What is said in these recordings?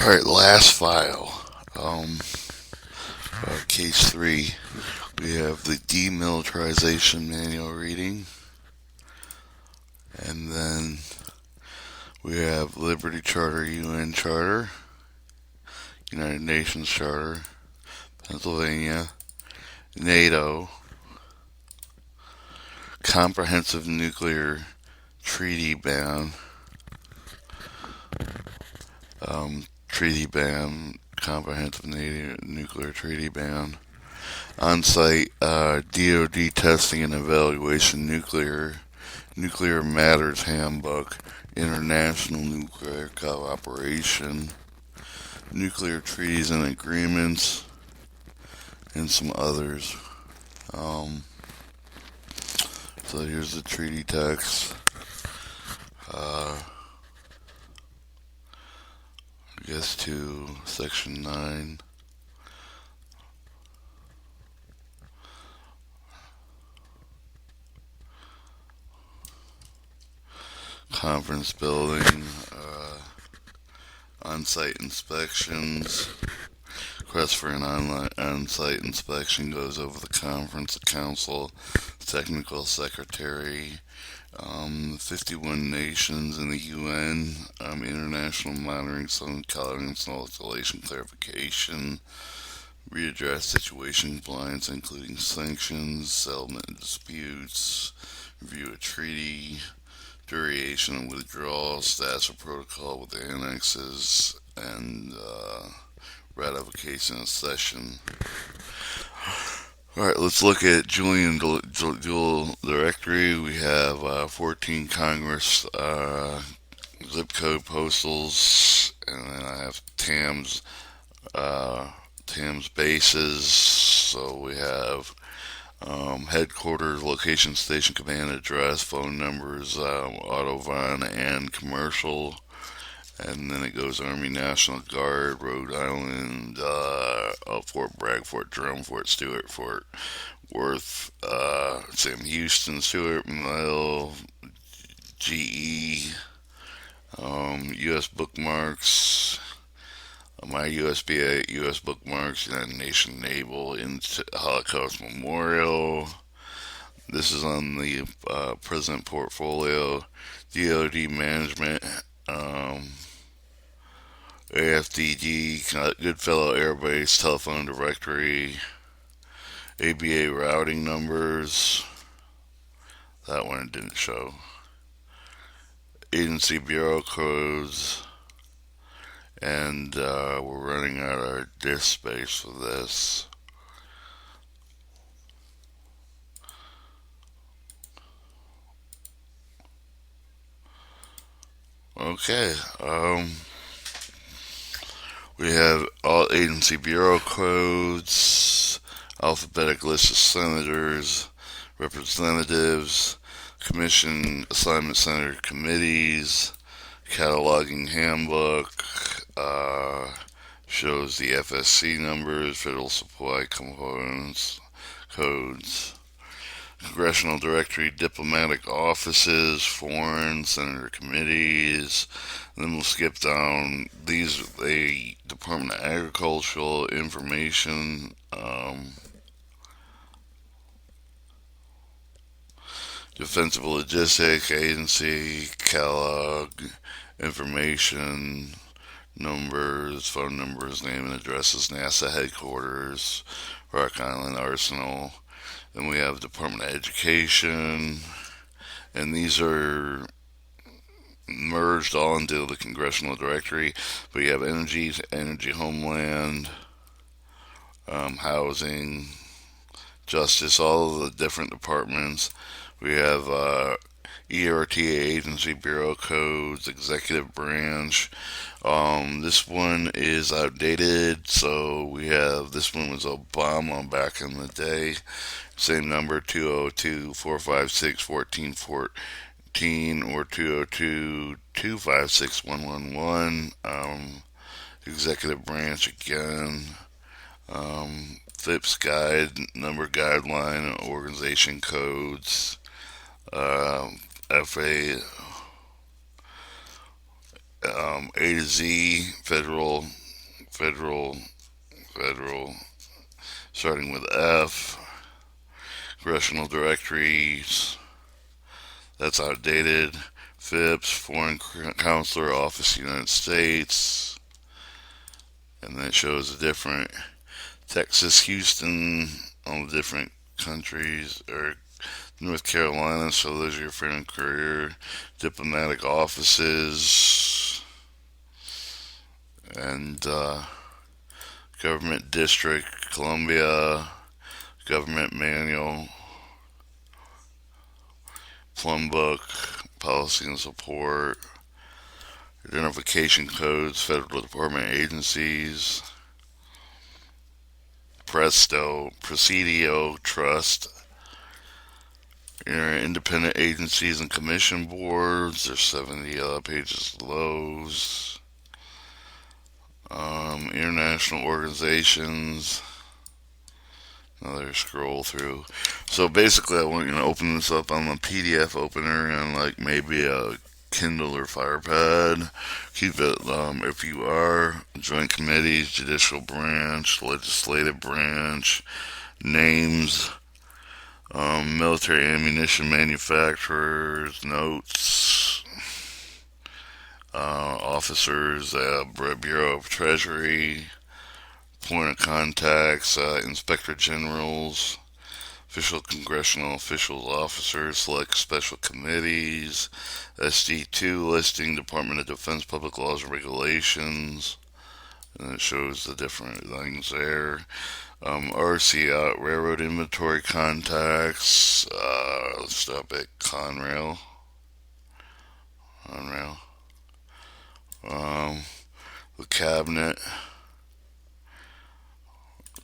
Alright, last file. Case 3. We have the demilitarization manual reading. And then we have Liberty Charter, UN Charter, United Nations Charter, Pennsylvania, NATO, Comprehensive Nuclear Treaty Ban, Comprehensive Nuclear Treaty Ban, on-site DoD testing and evaluation nuclear matters handbook, international nuclear cooperation, nuclear treaties and agreements, and some others. Um, so here's the treaty text. I guess to section 9. Conference building, on-site inspections. Request for an on-site inspection goes over the conference, the council, technical secretary, 51 nations in the UN, international monitoring, some tolerance, installation clarification, readdress situation compliance, including sanctions, settlement disputes, review a treaty, duration and withdrawal, status of protocol with annexes, and ratification of session. Alright, let's look at Julian dual directory. We have 14 Congress zip code postals, and then I have TAMS bases. So we have headquarters, location, station, command, address, phone numbers, Autovon, and commercial. And then it goes Army National Guard, Rhode Island, Fort Bragg, Fort Drum, Fort Stewart, Fort Worth, Sam Houston, Stewart, Mile, GE, U.S. bookmarks, my USB, U.S. bookmarks, United Nations Naval Holocaust Memorial. This is on the President portfolio, DoD management, AFDD, Goodfellow Air Base, telephone directory, ABA routing numbers. That one it didn't show. Agency bureau codes, and we're running out of our disk space for this. Okay, we have all agency bureau codes, alphabetic list of senators, representatives, commission assignment center committees, cataloging handbook, shows the FSC numbers, federal supply components, codes, congressional directory, diplomatic offices, foreign senator committees. And then we'll skip down. These a Department of Agricultural information. Defensive Logistics Agency, Kellogg, information, numbers, phone numbers, name and addresses, NASA headquarters, Rock Island Arsenal. Then we have Department of Education, and these are merged all into the congressional directory. But you have energy, homeland, housing, justice, all of the different departments. We have ERTA agency bureau codes, executive branch. This one is outdated, so we have this one was Obama back in the day. Same number 202-456-1414 or 202-256-111. Executive branch again. FIPS guide, number guideline, organization codes. FA A to Z, federal, federal, starting with F, congressional directories, that's outdated. FIPS, Foreign Consular Office, United States, and then it shows the different Texas, Houston, all the different countries, or North Carolina, so those are your foreign career, diplomatic offices, and government district, Columbia, government manual, plum book, policy and support, identification codes, federal department agencies, Presidio Trust, your independent agencies and commission boards. There's 70 pages of those. International organizations. Another scroll through. So basically, I want you to open this up on a PDF opener and like maybe a Kindle or FirePad. Keep it, if you are, joint committees, judicial branch, legislative branch, names, military ammunition manufacturers, notes, officers, Bureau of Treasury, point of contacts, inspector generals, official congressional officials, officers, select special committees, SD2 listing, Department of Defense, public laws and regulations, and it shows the different things there. RC, railroad inventory contacts, let's stop at Conrail, the cabinet,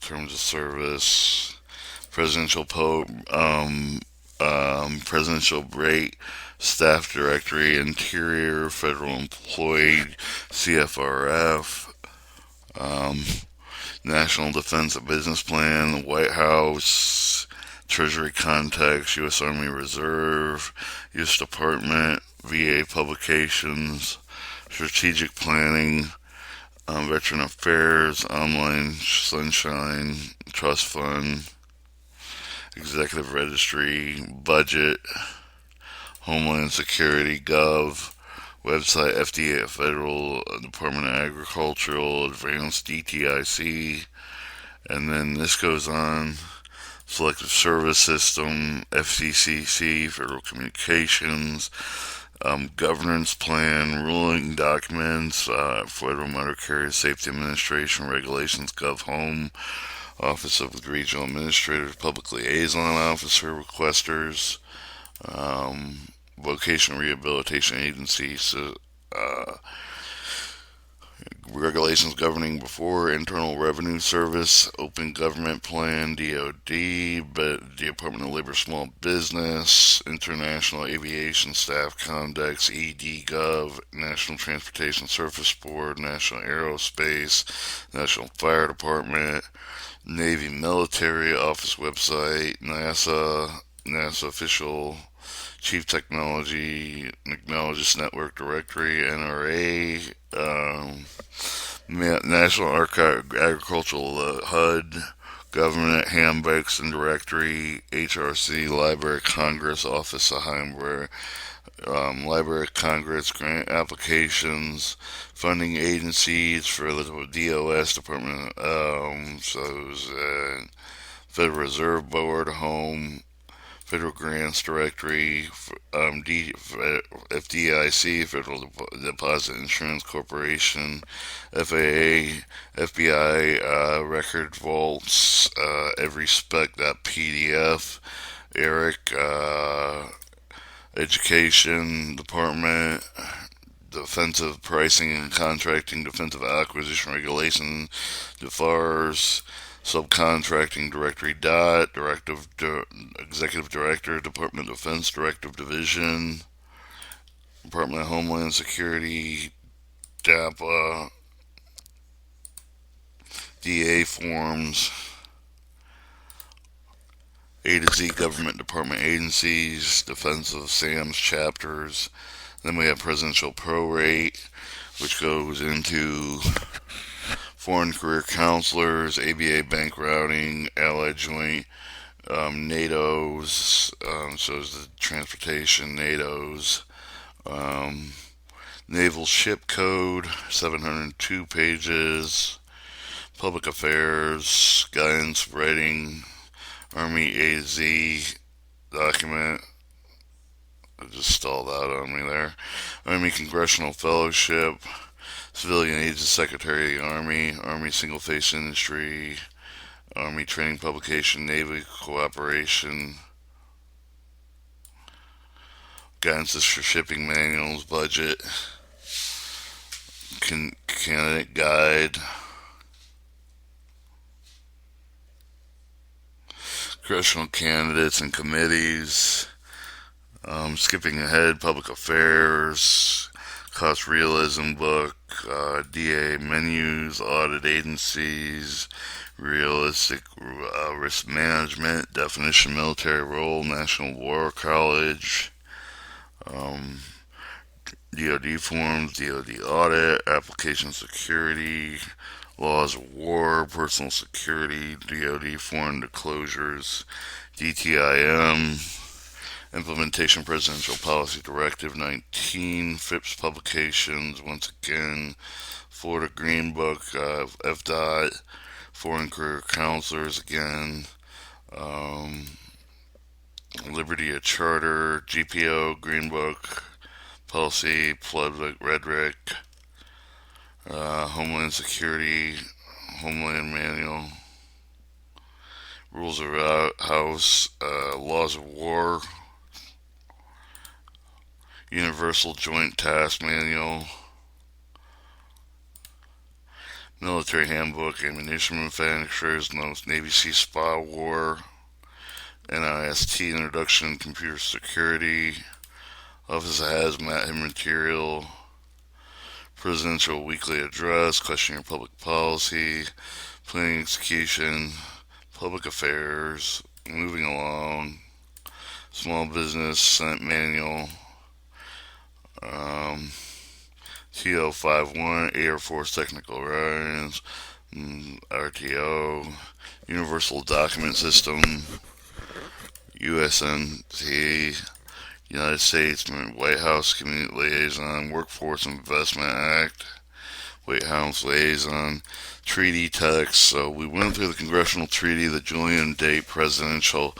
terms of service, presidential presidential rate, staff directory, interior, federal employee, CFRF, national defense business plan, the White House, Treasury contacts, U.S. Army Reserve, U.S. Department, VA publications, strategic planning, Veteran Affairs, Online Sunshine, Trust Fund, Executive Registry, Budget, Homeland Security, Gov, website, FDA, Federal Department of Agricultural, Advanced DTIC, and then this goes on, Selective Service System, FCCC, Federal Communications, governance plan, ruling documents, Federal Motor Carrier Safety Administration regulations, Gov Home, Office of the Regional Administrator, Public Liaison Officer, requesters, Vocational Rehabilitation Agency, regulations governing before Internal Revenue Service, Open Government Plan, DOD, but Department of Labor Small Business, International Aviation Staff Codex, EDGov, National Transportation Surface Board, National Aerospace, National Fire Department, Navy Military Office website, NASA official Chief Technology Network Directory, NRA, National Archive Agricultural HUD, Government Handbooks and Directory, HRC, Library of Congress, Office of Heimborough, Library of Congress, grant applications, funding agencies for the DOS, Department, Federal Reserve Board, Home, Federal Grants Directory, FDIC, Federal Deposit Insurance Corporation, FAA, FBI, Record Vaults, Every Spec.pdf, ERIC, Education Department, Defensive Pricing and Contracting, Defensive Acquisition Regulation, DFARS, Subcontracting Directory Executive Director, Department of Defense Directive Division, Department of Homeland Security, DAPA, DA forms, A to Z government department agencies, Defensive SAMS chapters. Then we have Presidential Prorate, which goes into foreign career counselors, ABA bank routing, Allied joint, NATO's, so is the transportation, NATO's, um, naval ship code, 702 pages, public affairs, guidance writing, Army AZ document. I just stalled out on me there. Army Congressional Fellowship, Civilian Aid to Secretary of the Army, Army Single Face Industry, Army Training Publication, Navy Cooperation, Guidance for Shipping Manuals, Budget, Candidate Guide, Congressional Candidates and Committees, skipping ahead, Public Affairs, Cost Realism Book, DA Menus, Audit Agencies, Realistic Risk Management, Definition Military Role, National War College, um, DoD Forms, DoD Audit, Application Security, Laws of War, Personal Security, DoD Foreign Disclosures, DTIM, Implementation Presidential Policy Directive 19, FIPS Publications, once again, Florida Green Book, FDOT, Foreign Career Counselors again, um, Liberty a Charter, GPO, Green Book, Policy, Flood Rhetoric, Homeland Security, Homeland Manual, Rules of House, Laws of War, Universal Joint Task Manual, Military Handbook, Ammunition Manufacturers, Navy Sea Spa War, NIST Introduction to Computer Security, Office of Hazmat and Material, Presidential Weekly Address, Questioning Public Policy, Planning Execution, Public Affairs, Moving Along, Small Business Senate Manual, TL51, Air Force Technical Writings, RTO, Universal Document System, USNT, United States White House Community Liaison, Workforce Investment Act, White House Liaison, Treaty Text. So we went through the Congressional Treaty, the Julian Date Presidential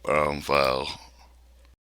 File.